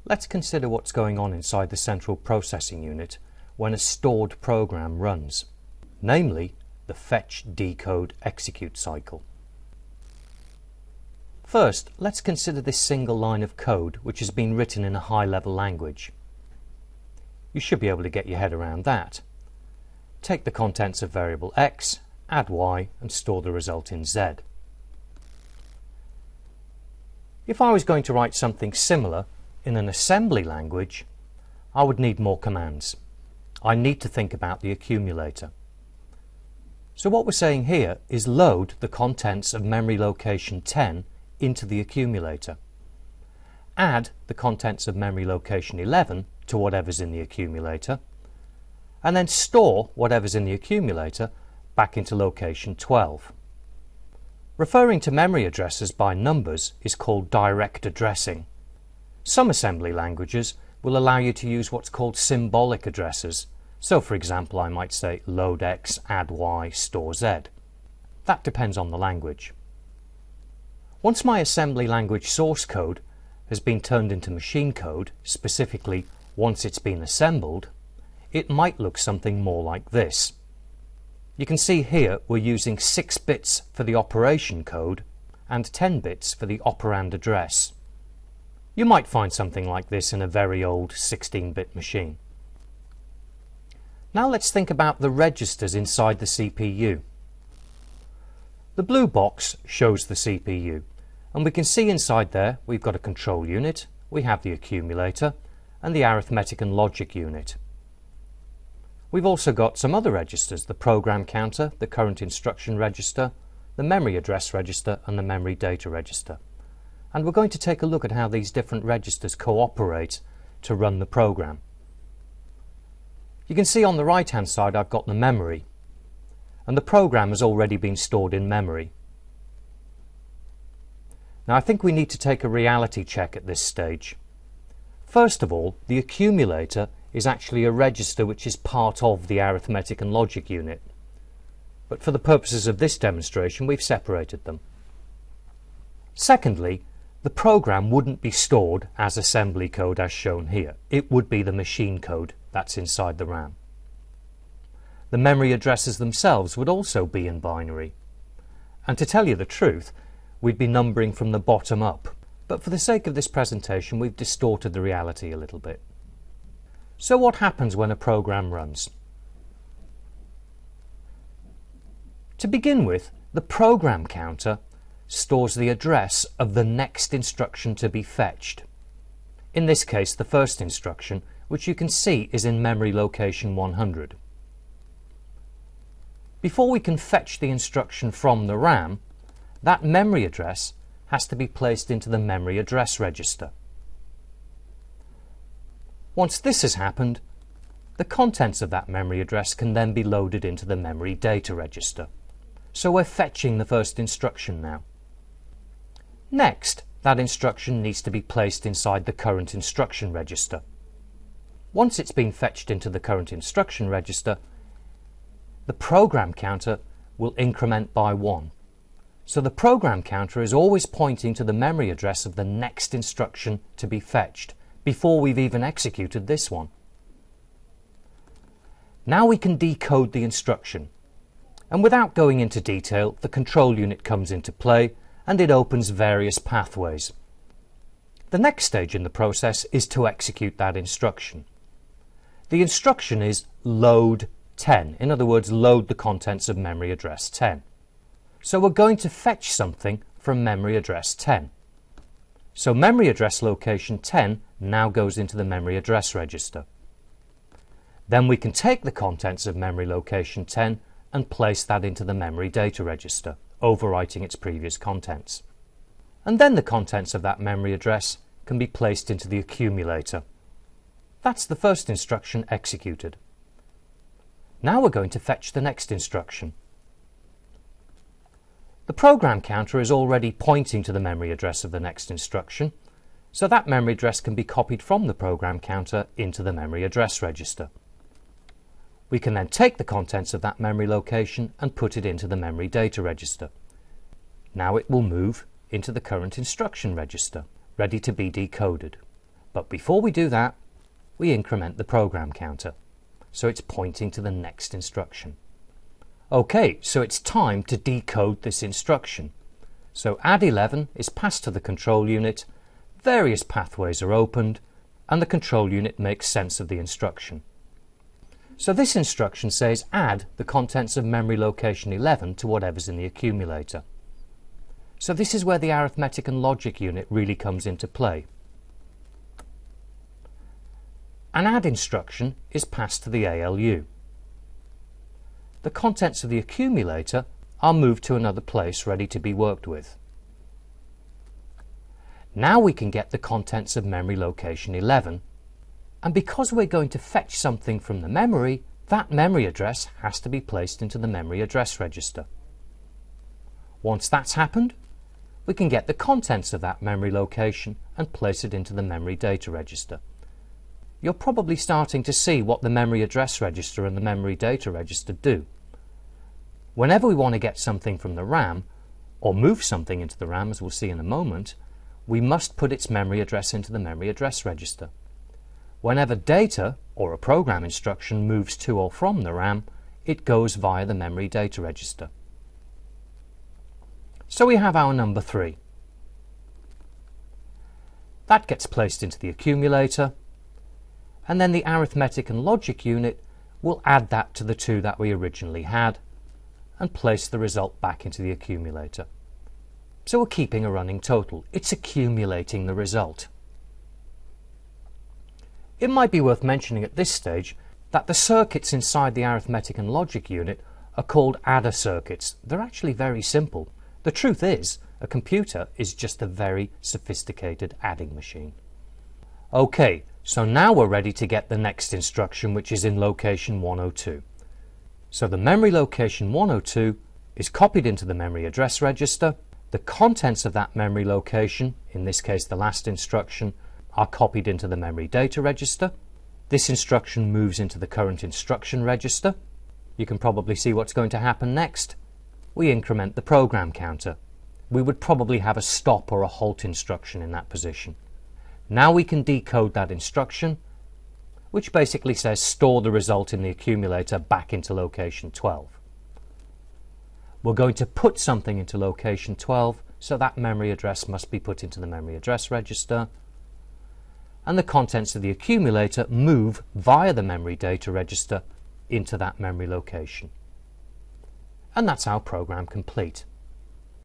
Let's consider what's going on inside the central processing unit when a stored program runs, namely the fetch, decode, execute cycle. First, let's consider this single line of code which has been written in a high-level language. You should be able to get your head around that. Take the contents of variable x, add y, and store the result in z. If I was going to write something similar in an assembly language, I would need more commands. I need to think about the accumulator. So what we're saying here is load the contents of memory location 10 into the accumulator. Add the contents of memory location 11 to whatever's in the accumulator, and then store whatever's in the accumulator back into location 12. Referring to memory addresses by numbers is called direct addressing. Some assembly languages will allow you to use what's called symbolic addresses. So for example, I might say load x, add y, store z. That depends on the language. Once my assembly language source code has been turned into machine code, specifically once it's been assembled, it might look something more like this. You can see here we're using 6 bits for the operation code and 10 bits for the operand address. You might find something like this in a very old 16-bit machine. Now let's think about the registers inside the CPU. The blue box shows the CPU, and we can see inside there we've got a control unit, we have the accumulator, and the arithmetic and logic unit. We've also got some other registers, the program counter, the current instruction register, the memory address register, and the memory data register. And we're going to take a look at how these different registers cooperate to run the program. You can see on the right hand side I've got the memory, and the program has already been stored in memory. Now I think we need to take a reality check at this stage. First of all, the accumulator is actually a register which is part of the arithmetic and logic unit. But for the purposes of this demonstration, we've separated them. Secondly, the program wouldn't be stored as assembly code as shown here. It would be the machine code that's inside the RAM. The memory addresses themselves would also be in binary. And to tell you the truth, we'd be numbering from the bottom up. But for the sake of this presentation, we've distorted the reality a little bit. So what happens when a program runs? To begin with, the program counter stores the address of the next instruction to be fetched. In this case, the first instruction, which you can see is in memory location 100. Before we can fetch the instruction from the RAM, that memory address has to be placed into the memory address register. Once this has happened, the contents of that memory address can then be loaded into the memory data register. So we're fetching the first instruction now. Next, that instruction needs to be placed inside the current instruction register. Once it's been fetched into the current instruction register, the program counter will increment by 1. So the program counter is always pointing to the memory address of the next instruction to be fetched, before we've even executed this one. Now we can decode the instruction. And without going into detail, the control unit comes into play and it opens various pathways. The next stage in the process is to execute that instruction. The instruction is load 10. In other words, load the contents of memory address 10. So we're going to fetch something from memory address 10. So memory address location 10 now goes into the memory address register. Then we can take the contents of memory location 10 and place that into the memory data register, overwriting its previous contents. And then the contents of that memory address can be placed into the accumulator. That's the first instruction executed. Now we're going to fetch the next instruction. The program counter is already pointing to the memory address of the next instruction, so that memory address can be copied from the program counter into the memory address register. We can then take the contents of that memory location and put it into the memory data register. Now it will move into the current instruction register, ready to be decoded. But before we do that, we increment the program counter, so it's pointing to the next instruction. Okay, so it's time to decode this instruction. So add 11 is passed to the control unit, various pathways are opened, and the control unit makes sense of the instruction. So this instruction says add the contents of memory location 11 to whatever's in the accumulator. So this is where the arithmetic and logic unit really comes into play. An add instruction is passed to the ALU. The contents of the accumulator are moved to another place ready to be worked with. Now we can get the contents of memory location 11, and because we're going to fetch something from the memory, that memory address has to be placed into the memory address register. Once that's happened, we can get the contents of that memory location and place it into the memory data register. You're probably starting to see what the memory address register and the memory data register do. Whenever we want to get something from the RAM, or move something into the RAM, as we'll see in a moment, we must put its memory address into the memory address register. Whenever data, or a program instruction, moves to or from the RAM, it goes via the memory data register. So we have our number 3. That gets placed into the accumulator, and then the arithmetic and logic unit will add that to the 2 that we originally had and place the result back into the accumulator. So we're keeping a running total. It's accumulating the result. It might be worth mentioning at this stage that the circuits inside the arithmetic and logic unit are called adder circuits. They're actually very simple. The truth is, a computer is just a very sophisticated adding machine. Okay, so now we're ready to get the next instruction, which is in location 102. So the memory location 102 is copied into the memory address register. The contents of that memory location, in this case the last instruction, are copied into the memory data register. This instruction moves into the current instruction register. You can probably see what's going to happen next. We increment the program counter. We would probably have a stop or a halt instruction in that position. Now we can decode that instruction, which basically says store the result in the accumulator back into location 12. We're going to put something into location 12, so that memory address must be put into the memory address register, and the contents of the accumulator move via the memory data register into that memory location. And that's our program complete.